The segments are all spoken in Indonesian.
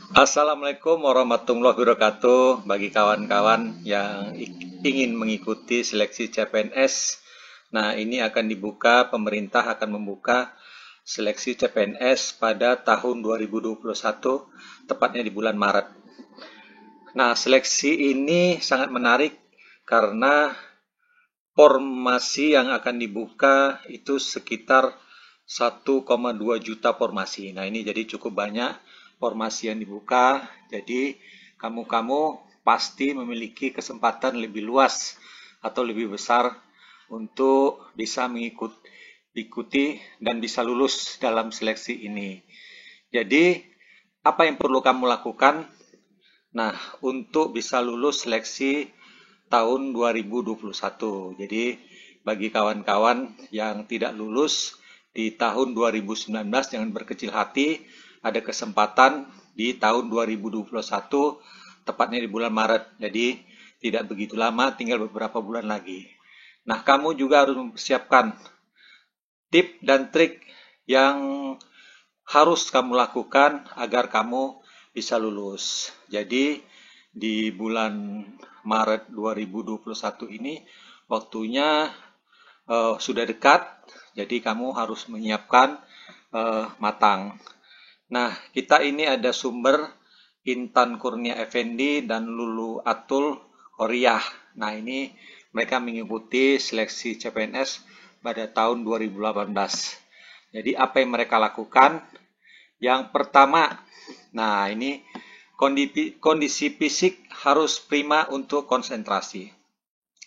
Assalamualaikum warahmatullahi wabarakatuh. Bagi kawan-kawan yang ingin mengikuti seleksi CPNS, nah ini akan dibuka, pemerintah akan membuka seleksi CPNS pada tahun 2021, tepatnya di bulan Maret. Nah, seleksi ini sangat menarik karena formasi yang akan dibuka itu sekitar 1,2 juta formasi. Nah, ini jadi cukup banyak formasi yang dibuka. Jadi, kamu-kamu pasti memiliki kesempatan lebih luas atau lebih besar untuk bisa mengikuti dan bisa lulus dalam seleksi ini. Jadi, apa yang perlu kamu lakukan? Nah, untuk bisa lulus seleksi tahun 2021. Jadi, bagi kawan-kawan yang tidak lulus di tahun 2019, jangan berkecil hati, ada kesempatan di tahun 2021, tepatnya di bulan Maret. Jadi, tidak begitu lama, tinggal beberapa bulan lagi. Nah, kamu juga harus mempersiapkan tip dan trik yang harus kamu lakukan agar kamu bisa lulus. Jadi di bulan Maret 2021 ini waktunya sudah dekat, jadi kamu harus menyiapkan matang. Nah, kita ini ada sumber Intan Kurnia Effendi dan Lulu Atul Horiah. Nah, ini mereka mengikuti seleksi CPNS pada tahun 2018. Jadi apa yang mereka lakukan? Yang pertama, nah ini kondisi fisik harus prima untuk konsentrasi.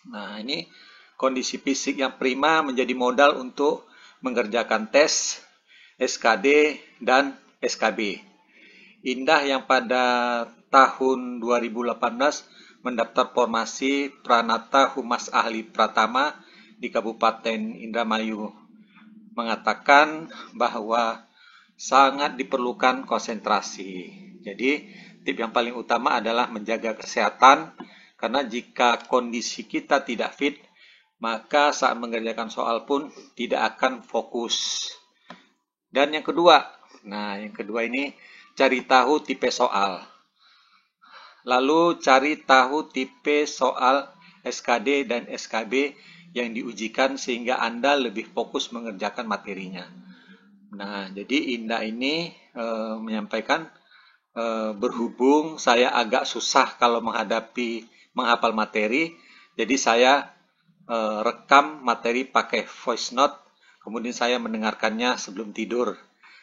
Nah, ini kondisi fisik yang prima menjadi modal untuk mengerjakan tes, SKD, dan SKB. Indah yang pada tahun 2018 mendaftar formasi Pranata Humas Ahli Pratama di Kabupaten Indramayu mengatakan bahwa sangat diperlukan konsentrasi. Jadi, tip yang paling utama adalah menjaga kesehatan, karena jika kondisi kita tidak fit, maka saat mengerjakan soal pun tidak akan fokus. Dan yang kedua, ini cari tahu tipe soal. Lalu cari tahu tipe soal SKD dan SKB yang diujikan sehingga Anda lebih fokus mengerjakan materinya. Nah, jadi Indah ini menyampaikan berhubung saya agak susah kalau menghafal materi, jadi saya rekam materi pakai voice note, kemudian saya mendengarkannya sebelum tidur.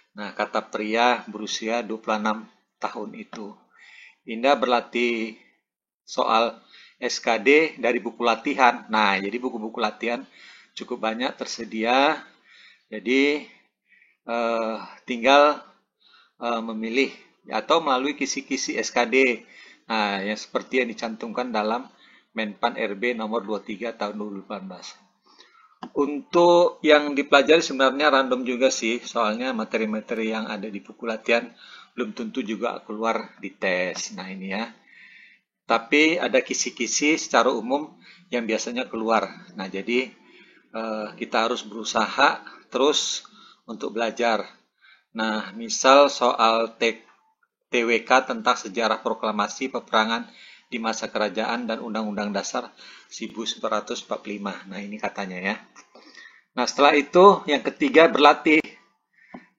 Nah, kata pria berusia 26 tahun itu. Indah berlatih soal SKD dari buku latihan. Nah, jadi buku-buku latihan cukup banyak tersedia. Jadi tinggal memilih atau melalui kisi-kisi SKD. Nah, yang seperti yang dicantumkan dalam Menpan RB nomor 23 tahun 2018. Untuk yang dipelajari sebenarnya random juga sih, soalnya materi-materi yang ada di buku latihan belum tentu juga keluar di tes. Nah, ini ya. Tapi ada kisi-kisi secara umum yang biasanya keluar. Nah, jadi kita harus berusaha terus untuk belajar. Nah, misal soal TWK tentang sejarah proklamasi peperangan di masa kerajaan dan Undang-Undang Dasar 1945. Nah, ini katanya ya. Nah, setelah itu yang ketiga berlatih.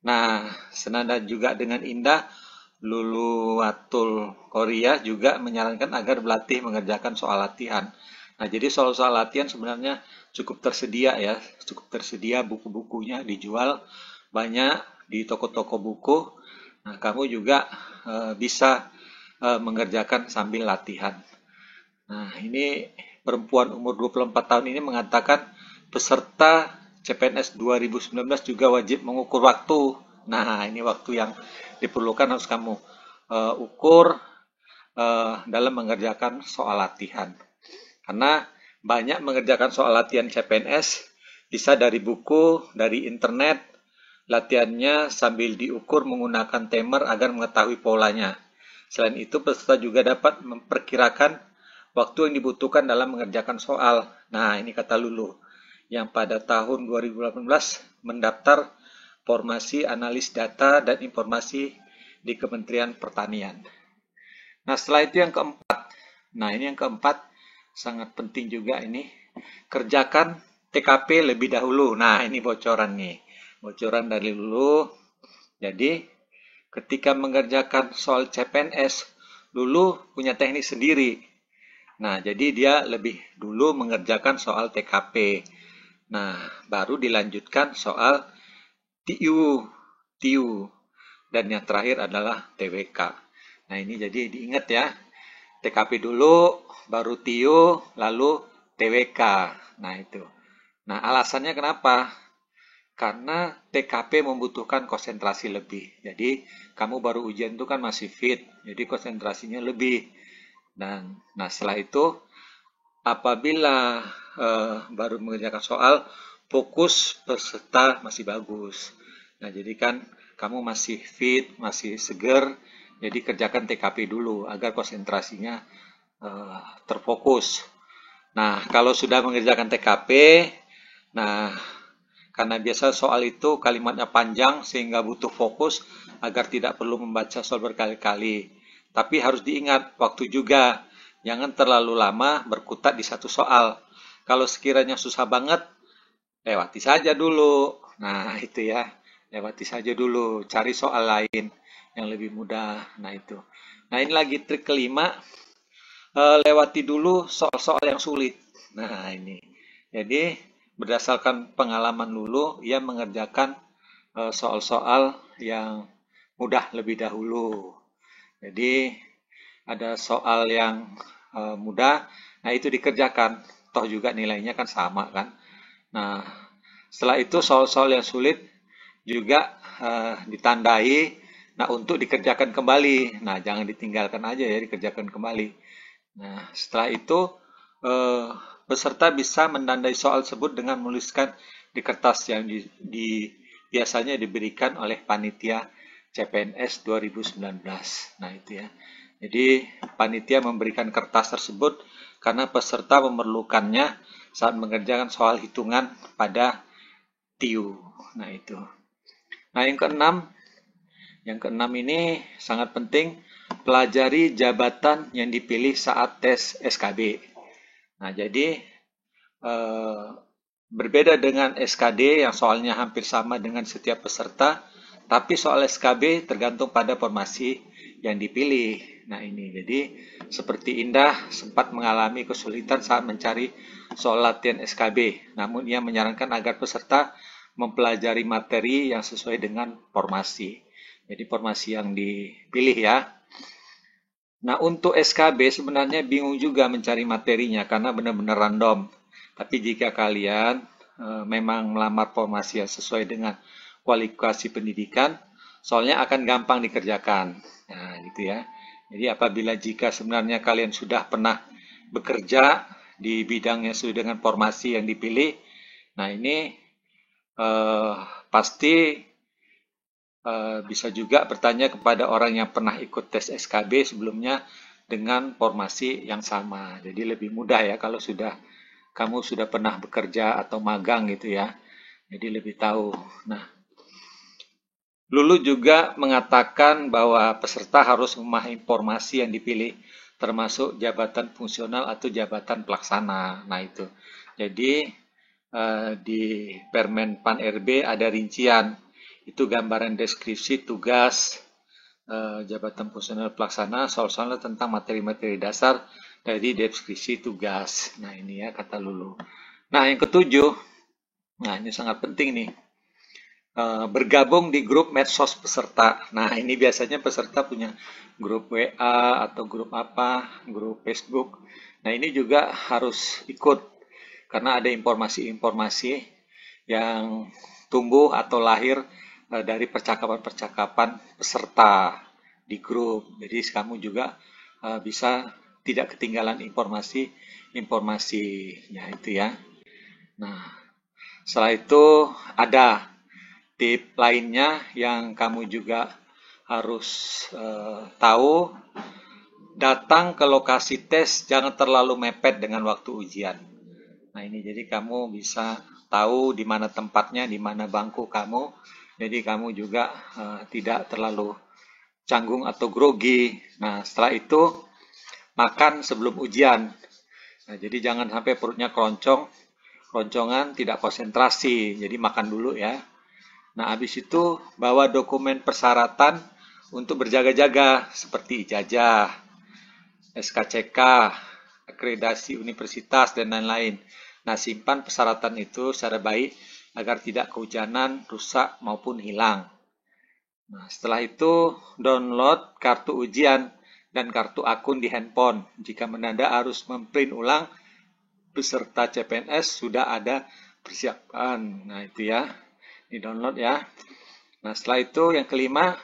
Nah, senada juga dengan Indah, Lulu Atul Korea juga menyarankan agar berlatih mengerjakan soal latihan. Nah, jadi soal-soal latihan sebenarnya cukup tersedia ya, cukup tersedia buku-bukunya dijual banyak di toko-toko buku. Nah, kamu juga bisa mengerjakan sambil latihan. Nah, ini perempuan umur 24 tahun ini mengatakan peserta CPNS 2019 juga wajib mengukur waktu. Nah, ini waktu yang diperlukan harus kamu ukur dalam mengerjakan soal latihan. Karena banyak mengerjakan soal latihan CPNS bisa dari buku, dari internet, latihannya sambil diukur menggunakan timer agar mengetahui polanya. Selain itu, peserta juga dapat memperkirakan waktu yang dibutuhkan dalam mengerjakan soal. Nah, ini kata Lulu, yang pada tahun 2018 mendaftar formasi analis data dan informasi di Kementerian Pertanian. Nah, setelah itu yang keempat. Nah, ini yang keempat sangat penting juga ini. Kerjakan TKP lebih dahulu. Nah, ini bocoran nih. Bocoran dari dulu. Jadi, ketika mengerjakan soal CPNS, dulu punya teknik sendiri. Nah, jadi dia lebih dulu mengerjakan soal TKP. Nah, baru dilanjutkan soal TIU. Dan yang terakhir adalah TWK. Nah, ini jadi diingat ya. TKP dulu, baru TIU, lalu TWK. Nah, itu. Nah, alasannya kenapa? Karena TKP membutuhkan konsentrasi lebih. Jadi, kamu baru ujian itu kan masih fit. Jadi, konsentrasinya lebih. Dan, nah setelah itu, apabila baru mengerjakan soal, fokus peserta masih bagus. Nah, jadi kan kamu masih fit, masih seger, jadi kerjakan TKP dulu agar konsentrasinya terfokus. Nah, kalau sudah mengerjakan TKP, nah karena biasa soal itu kalimatnya panjang sehingga butuh fokus agar tidak perlu membaca soal berkali-kali. Tapi harus diingat waktu juga, jangan terlalu lama berkutat di satu soal. Kalau sekiranya susah banget, lewati saja dulu. Nah, itu ya. Lewati saja dulu, cari soal lain yang lebih mudah. Nah, itu. Nah, ini lagi trik kelima, lewati dulu soal-soal yang sulit. Nah, ini. Jadi, berdasarkan pengalaman dulu, ia mengerjakan soal-soal yang mudah lebih dahulu. Jadi, ada soal yang mudah, nah itu dikerjakan. Toh juga nilainya kan sama kan. Nah, setelah itu soal-soal yang sulit juga ditandai, nah untuk dikerjakan kembali. Nah, jangan ditinggalkan aja ya, dikerjakan kembali. Nah, setelah itu peserta bisa menandai soal tersebut dengan menuliskan di kertas yang biasanya diberikan oleh panitia CPNS 2019. Nah, itu ya. Jadi, panitia memberikan kertas tersebut karena peserta memerlukannya saat mengerjakan soal hitungan pada TIU. Nah, itu. Nah, yang keenam ini sangat penting, pelajari jabatan yang dipilih saat tes SKB. Nah, jadi berbeda dengan SKD yang soalnya hampir sama dengan setiap peserta, tapi soal SKB tergantung pada formasi yang dipilih. Nah, ini jadi seperti Indah sempat mengalami kesulitan saat mencari soal latihan SKB. Namun ia menyarankan agar peserta mempelajari materi yang sesuai dengan formasi. Jadi formasi yang dipilih ya. Nah, untuk SKB sebenarnya bingung juga mencari materinya karena benar-benar random. Tapi jika kalian memang melamar formasi yang sesuai dengan kualifikasi pendidikan, soalnya akan gampang dikerjakan. Nah, gitu ya. Jadi apabila jika sebenarnya kalian sudah pernah bekerja di bidang yang sesuai dengan formasi yang dipilih, nah ini pasti bisa juga bertanya kepada orang yang pernah ikut tes SKB sebelumnya dengan formasi yang sama. Jadi lebih mudah ya kalau kamu sudah pernah bekerja atau magang gitu ya. Jadi lebih tahu. Nah, Lulu juga mengatakan bahwa peserta harus memahami informasi yang dipilih, termasuk jabatan fungsional atau jabatan pelaksana. Nah, itu. Jadi, di Permen Pan RB ada rincian. Itu gambaran deskripsi tugas jabatan fungsional pelaksana, soal-soal tentang materi-materi dasar dari deskripsi tugas. Nah, ini ya kata Lulu. Nah, yang ketujuh, nah ini sangat penting nih. Bergabung di grup medsos peserta. Nah, ini biasanya peserta punya grup WA atau grup apa, grup Facebook. Nah, ini juga harus ikut karena ada informasi-informasi yang tumbuh atau lahir dari percakapan-percakapan peserta di grup. Jadi, kamu juga bisa tidak ketinggalan informasinya itu ya. Nah, setelah itu ada tip lainnya yang kamu juga harus tahu, datang ke lokasi tes jangan terlalu mepet dengan waktu ujian. Nah, ini jadi kamu bisa tahu di mana tempatnya, di mana bangku kamu. Jadi kamu juga tidak terlalu canggung atau grogi. Nah, setelah itu makan sebelum ujian. Nah, jadi jangan sampai perutnya keroncongan, tidak konsentrasi. Jadi makan dulu ya. Nah, habis itu bawa dokumen persyaratan untuk berjaga-jaga seperti ijazah, SKCK, akreditasi universitas, dan lain-lain. Nah, simpan persyaratan itu secara baik agar tidak kehujanan, rusak, maupun hilang. Nah, setelah itu download kartu ujian dan kartu akun di handphone. Jika mendadak harus memprint ulang, peserta CPNS sudah ada persiapan. Nah, itu ya, di download ya. Nah, setelah itu yang kelima,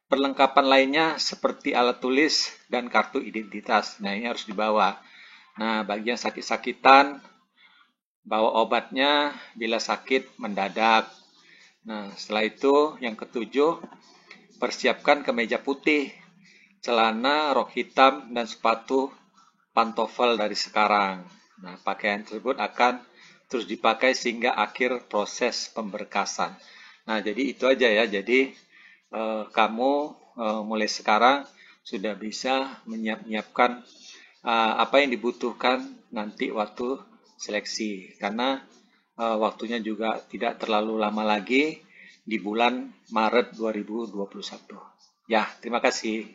perlengkapan lainnya seperti alat tulis dan kartu identitas. Nah, ini harus dibawa. Nah, bagi yang sakit-sakitan, bawa obatnya bila sakit mendadak. Nah, setelah itu yang ketujuh, persiapkan kemeja putih, celana, rok hitam, dan sepatu pantofel dari sekarang. Nah, pakaian tersebut akan terus dipakai sehingga akhir proses pemberkasan. Nah, jadi itu aja ya. Jadi kamu mulai sekarang sudah bisa menyiapkan apa yang dibutuhkan nanti waktu seleksi. Karena waktunya juga tidak terlalu lama lagi di bulan Maret 2021. Ya, terima kasih.